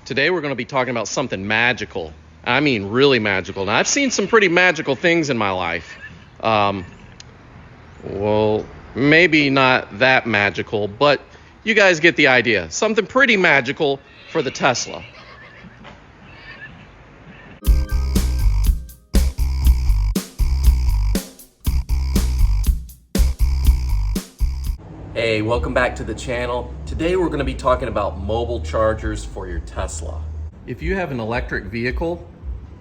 Today we're going to be talking about something magical. I mean really magical. Now I've seen some pretty magical things in my life. Well, maybe not that magical, but you guys get the idea. Something pretty magical for the Tesla. Hey, welcome back to the channel. Today we're going to be talking about mobile chargers for your Tesla. If you have an electric vehicle,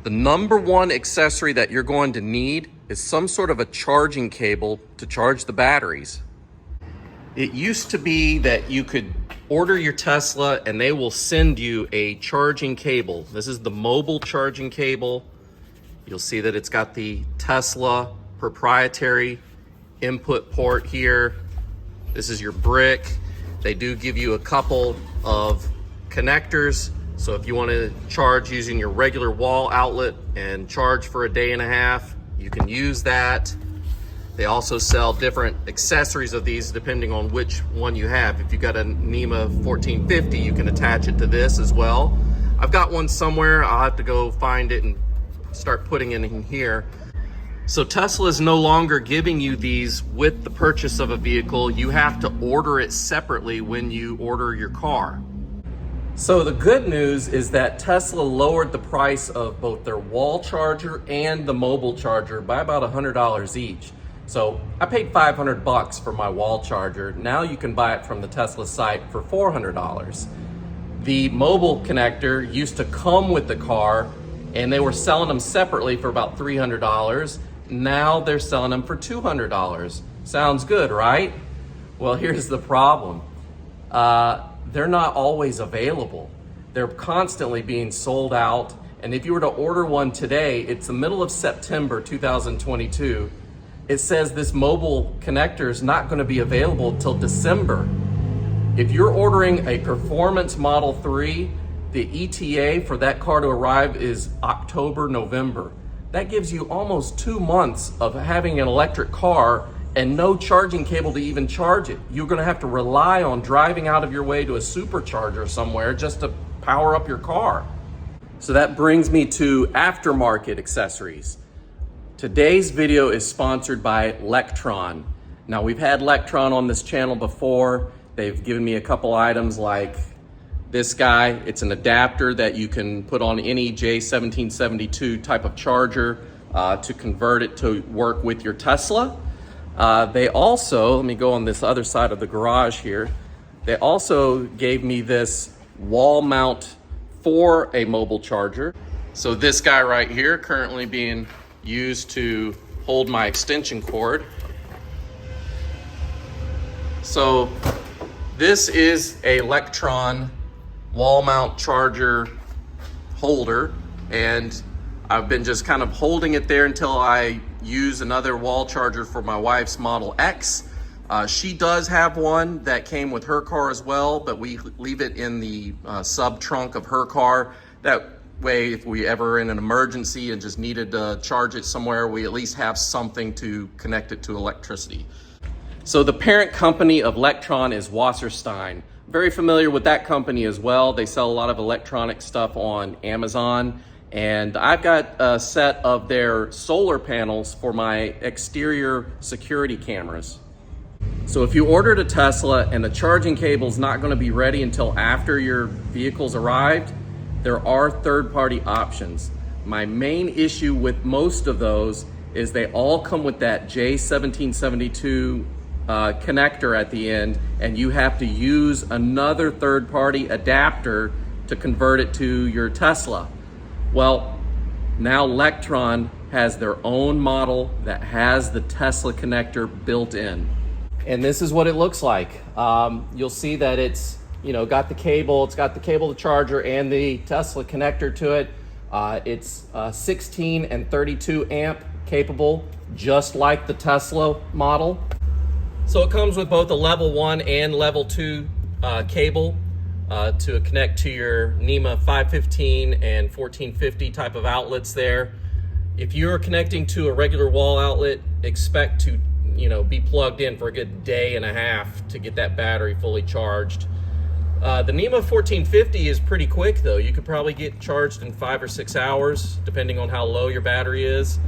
the number one accessory that you're going to need is some sort of a charging cable to charge the batteries. It used to be that you could order your Tesla and they will send you a charging cable. This is the mobile charging cable. You'll see that it's got the Tesla proprietary input port here. This is your brick. They do give you a couple of connectors. So if you want to charge using your regular wall outlet and charge for a day and a half, you can use that. They also sell different accessories of these depending on which one you have. If you've got a NEMA 1450, you can attach it to this as well. I've got one somewhere. I'll have to go find it and start putting it in here. So Tesla is no longer giving you these with the purchase of a vehicle. You have to order it separately when you order your car. So the good news is that Tesla lowered the price of both their wall charger and the mobile charger by about $100 each. So I paid $500 for my wall charger. Now you can buy it from the Tesla site for $400. The mobile connector used to come with the car and they were selling them separately for about $300. Now they're selling them for $200. Sounds good, right? Well, here's the problem. They're not always available. They're constantly being sold out. And if you were to order one today, it's the middle of September 2022. It says this mobile connector is not going to be available until December. If you're ordering a Performance Model 3, the ETA for that car to arrive is October, November. That gives you almost 2 months of having an electric car and no charging cable to even charge it. You're gonna have to rely on driving out of your way to a supercharger somewhere just to power up your car. So that brings me to aftermarket accessories. Today's video is sponsored by Lectron. Now we've had Lectron on this channel before. They've given me a couple items like this guy. It's an adapter that you can put on any J1772 type of charger to convert it to work with your Tesla. They also, let me go on this other side of the garage here. They also gave me this wall mount for a mobile charger. So this guy right here currently being used to hold my extension cord. So this is a Lectron wall mount charger holder, and I've been just kind of holding it there until I use another wall charger for my wife's Model X. She does have one that came with her car as well, but we leave it in the sub trunk of her car. That way, if we ever in an emergency and just needed to charge it somewhere, we at least have something to connect it to electricity. So the parent company of Lectron is Wasserstein. Very familiar with that company as well. They sell a lot of electronic stuff on Amazon. And I've got a set of their solar panels for my exterior security cameras. So if you ordered a Tesla and the charging cable is not going to be ready until after your vehicle's arrived, there are third-party options. My main issue with most of those is they all come with that J1772 connector at the end, and you have to use another third-party adapter to convert it to your Tesla. Well, now Lectron has their own model that has the Tesla connector built in. And this is what it looks like. You'll see that it's got the cable, the charger, and the Tesla connector to it. It's 16 and 32 amp capable, just like the Tesla model. So it comes with both a level 1 and level 2 cable to connect to your NEMA 515 and 1450 type of outlets there. If you're connecting to a regular wall outlet, expect to be plugged in for a good day and a half to get that battery fully charged. The NEMA 1450 is pretty quick though. You could probably get charged in 5 or 6 hours, depending on how low your battery is.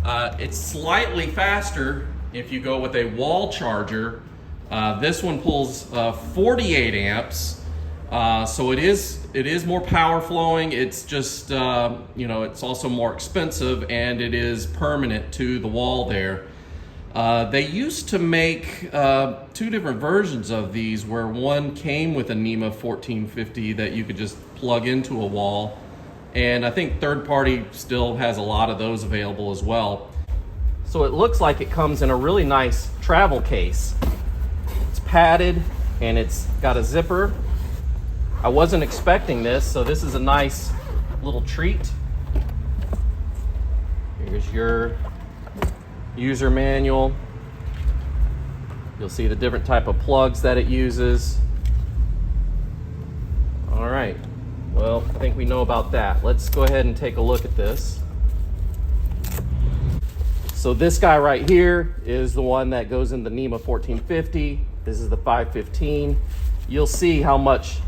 It's slightly faster if you go with a wall charger. This one pulls 48 amps, so it is more power flowing. It's just, it's also more expensive, and it is permanent to the wall there. They used to make 2 different versions of these, where one came with a NEMA 1450 that you could just plug into a wall, and I think third party still has a lot of those available as well. So it looks like it comes in a really nice travel case. It's padded and it's got a zipper. I wasn't expecting this, so this is a nice little treat. Here's your user manual. You'll see the different type of plugs that it uses. All right, well, I think we know about that. Let's go ahead and take a look at this. So this guy right here is the one that goes in the NEMA 1450. This is the 515. You'll see how much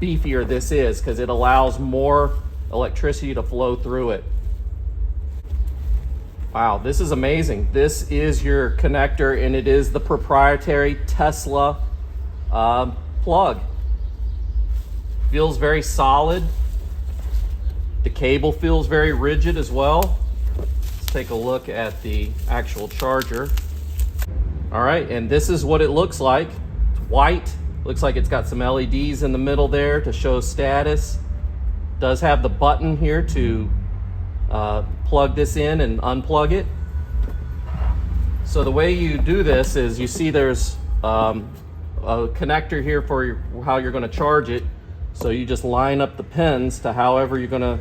beefier this is because it allows more electricity to flow through it. Wow, this is amazing. This is your connector, and it is the proprietary Tesla plug. Feels very solid. The cable feels very rigid as well. Let's take a look at the actual charger. All right, and this is what it looks like. It's white. Looks like it's got some LEDs in the middle there to show status. Does have the button here to plug this in and unplug it. So the way you do this is, you see there's a connector here for how you're going to charge it. So you just line up the pins to however you're going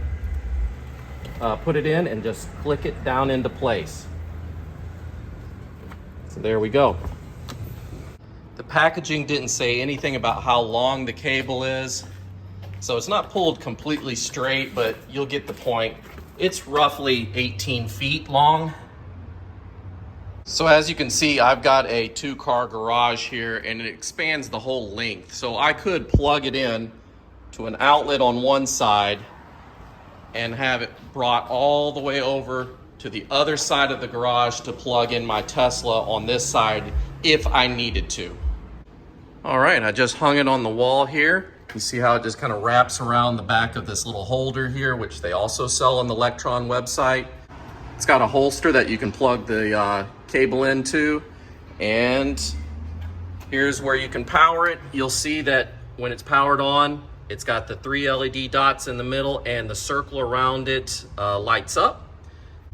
to put it in, and just click it down into place. So there we go. The packaging didn't say anything about how long the cable is, so it's not pulled completely straight, but you'll get the point. It's roughly 18 feet long. So as you can see, I've got a 2-car garage here, and it expands the whole length. So I could plug it in to an outlet on one side and have it brought all the way over to the other side of the garage to plug in my Tesla on this side if I needed to. All right, I just hung it on the wall here. You see how it just kind of wraps around the back of this little holder here, which they also sell on the Lectron website. It's got a holster that you can plug the cable into, and here's where you can power it. You'll see that when it's powered on, it's got the 3 LED dots in the middle, and the circle around it lights up.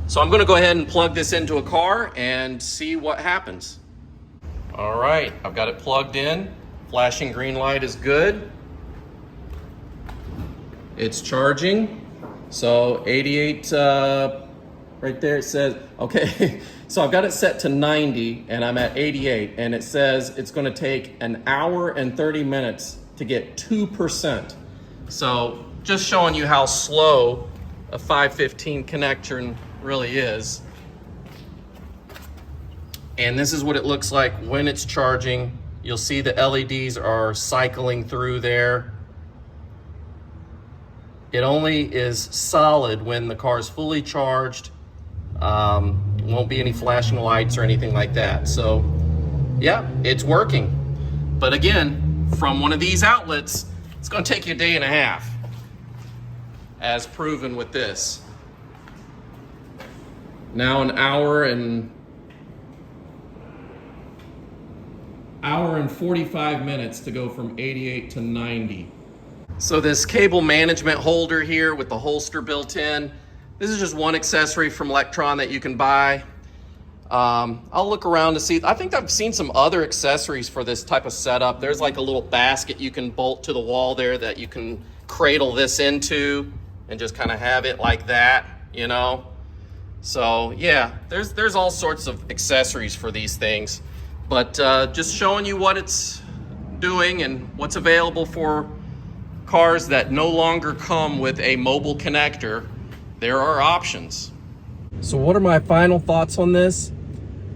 So I'm gonna go ahead and plug this into a car and see what happens. All right, I've got it plugged in. Flashing green light is good. It's charging. So 88, right there it says, okay. So I've got it set to 90 and I'm at 88, and it says it's gonna take 1 hour and 30 minutes to get 2%. So just showing you how slow a 515 connector really is. And this is what it looks like when it's charging. You'll see the LEDs are cycling through there. It only is solid when the car is fully charged. Won't be any flashing lights or anything like that. So yeah, it's working. But again, from one of these outlets, it's gonna take you a day and a half, as proven with this. Now 1 hour and 45 minutes to go from 88 to 90. So this cable management holder here with the holster built in, this is just one accessory from Lectron that you can buy. I'll look around to see. I think I've seen some other accessories for this type of setup. There's like a little basket you can bolt to the wall there that you can cradle this into and just kind of have it like that, you know? So yeah, there's all sorts of accessories for these things. But just showing you what it's doing and what's available for cars that no longer come with a mobile connector. There are options. So what are my final thoughts on this?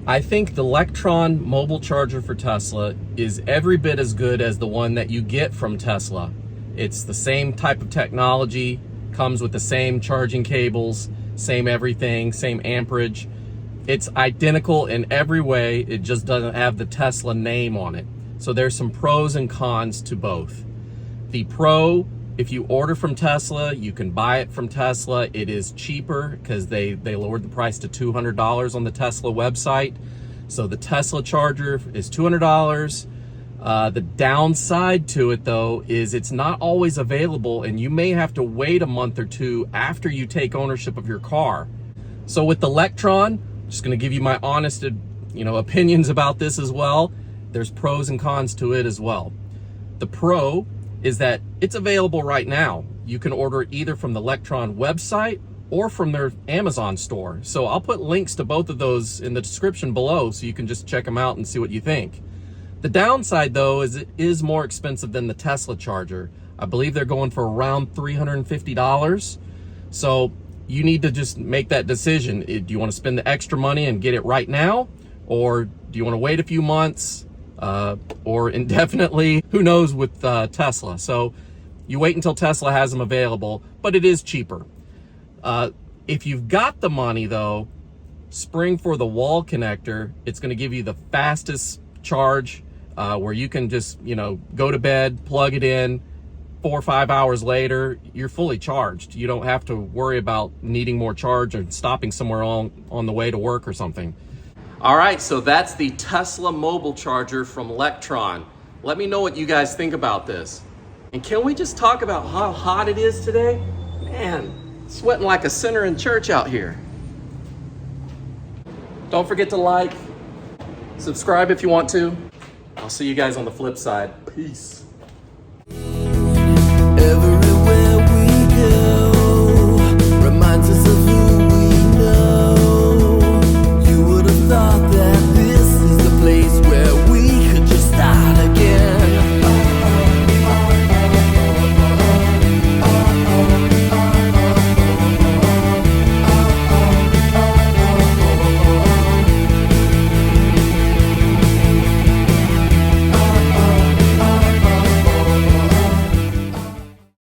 I think the Lectron mobile charger for Tesla is every bit as good as the one that you get from Tesla. It's the same type of technology, comes with the same charging cables, same everything, same amperage. It's identical in every way, it just doesn't have the Tesla name on it. So there's some pros and cons to both. The pro, if you order from Tesla, you can buy it from Tesla. It is cheaper because they lowered the price to $200 on the Tesla website. So the Tesla charger is $200. The downside to it though is it's not always available, and you may have to wait a month or two after you take ownership of your car. So with the Lectron, I'm just gonna give you my honest, opinions about this as well. There's pros and cons to it as well. The pro is that it's available right now. You can order it either from the Lectron website or from their Amazon store. So I'll put links to both of those in the description below so you can just check them out and see what you think. The downside though is it is more expensive than the Tesla charger. I believe they're going for around $350. So you need to just make that decision. Do you want to spend the extra money and get it right now? Or do you want to wait a few months? Or indefinitely, who knows with Tesla. So you wait until Tesla has them available, but it is cheaper. If you've got the money though, spring for the wall connector. It's going to give you the fastest charge where you can just, go to bed, plug it in, 4 or 5 hours later, you're fully charged. You don't have to worry about needing more charge or stopping somewhere on the way to work or something. All right, so that's the Tesla mobile charger from Lectron. Let me know what you guys think about this. And can we just talk about how hot it is today? Man, sweating like a sinner in church out here. Don't forget to like, subscribe if you want to. I'll see you guys on the flip side. Peace.